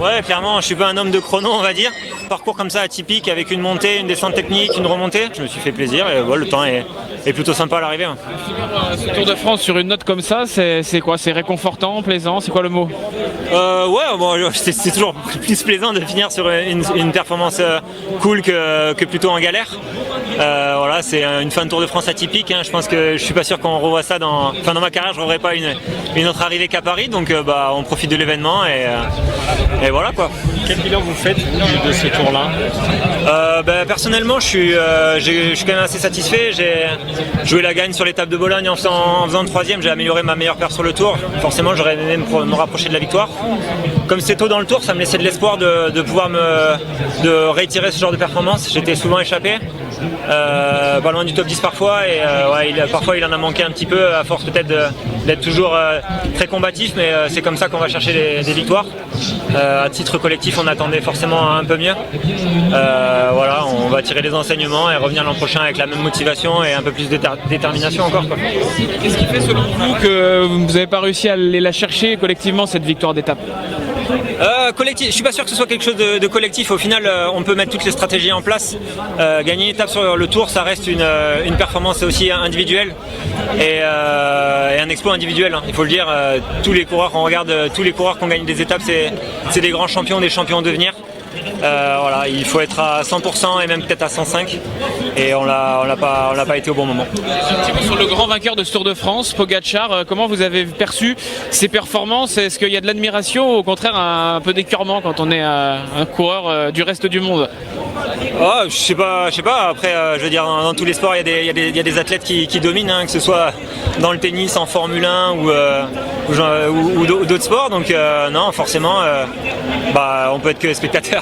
Ouais, clairement, je suis pas un homme de chrono, on va dire. Parcours comme ça atypique avec une montée, une descente technique, une remontée. Je me suis fait plaisir et le temps est plutôt sympa à l'arrivée. Ce Tour de France sur une note comme ça, c'est quoi? C'est réconfortant, plaisant? C'est quoi le mot? Ouais, bon, c'est toujours plus plaisant de finir sur une performance cool que plutôt en galère. Voilà, c'est une fin de Tour de France atypique. Hein. Je pense que je suis pas sûr qu'on revoit ça dans ma carrière. Je ne reverrai pas une autre arrivée qu'à Paris. Donc, on profite de l'événement et voilà quoi. Quel bilan vous faites de ce tour-là? Personnellement, je suis quand même assez satisfait. J'ai joué la gagne sur l'étape de Bologne en faisant 3e. J'ai amélioré ma meilleure paire sur le tour. Forcément, j'aurais aimé me rapprocher de la victoire. Comme c'est tôt dans le tour, ça me laissait de l'espoir de pouvoir de réitérer ce genre de performance. J'étais souvent échappé, pas loin du top 10 parfois, et parfois il en a manqué un petit peu à force peut-être d'être toujours très combatif, mais c'est comme ça qu'on va chercher des victoires. À titre collectif, on attendait forcément un peu mieux. Voilà, on va tirer les enseignements et revenir l'an prochain avec la même motivation et un peu plus de détermination encore, quoi. Qu'est-ce qui fait selon vous que vous n'avez pas réussi à aller la chercher collectivement, cette victoire d'étape? Collectif, je suis pas sûr que ce soit quelque chose de collectif. Au final, on peut mettre toutes les stratégies en place. Gagner une étape sur le tour, ça reste une performance aussi individuelle et un exploit individuel. Hein. Il faut le dire. Tous les coureurs, on regarde tous les coureurs qui ont gagné des étapes, c'est des grands champions, des champions en devenir. Voilà, il faut être à 100% et même peut-être à 105, et on l'a pas été au bon moment. Un petit peu sur le grand vainqueur de ce Tour de France, Pogačar, comment vous avez perçu ses performances? Est-ce qu'il y a de l'admiration ou au contraire un peu d'écœurement quand on est un coureur du reste du monde? Je sais pas. Après, je veux dire, dans tous les sports, il y a des athlètes qui dominent, hein, que ce soit dans le tennis, en Formule 1 ou d'autres sports. Donc non, forcément, on peut être que spectateur.